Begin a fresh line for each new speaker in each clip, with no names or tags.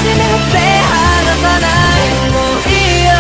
って離さないもういいよ。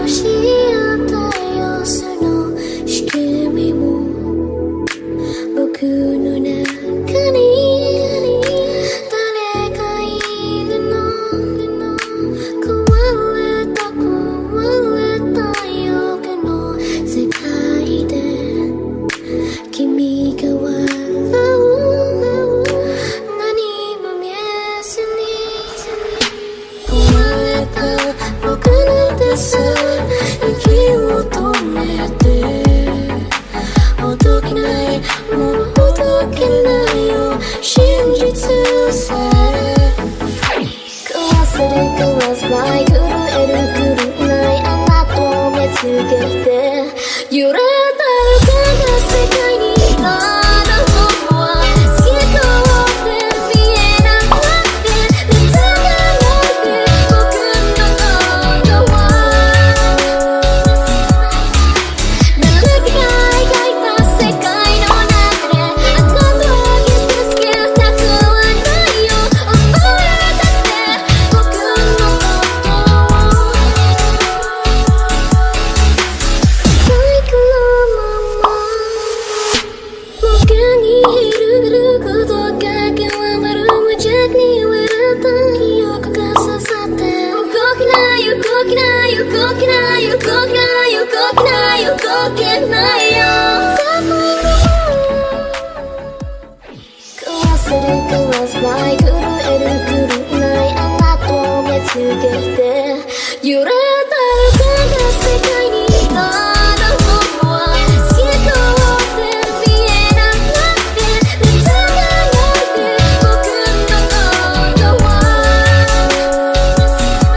し合った様子の仕組みを僕の中に誰かいるの壊れた夜の世界で君が笑う何も見えずに壊れた僕なんてさ息を止めてほどけないもうほどけないよ真実さ壊せる壊せない震える狂えないあなたを見つけて揺れた予感が世界にいたら僕は透き通って見えなくなって疑って僕のことは誰かが描いた世界の中であなたを傷つけたくはないよ覚えたって僕のことをサイクルのまま僕にいることが極まる無邪気に笑った記憶が刺さって動けないよ動けないよ動けないよ動けないよ動けないよ動けないよ壊せる壊せない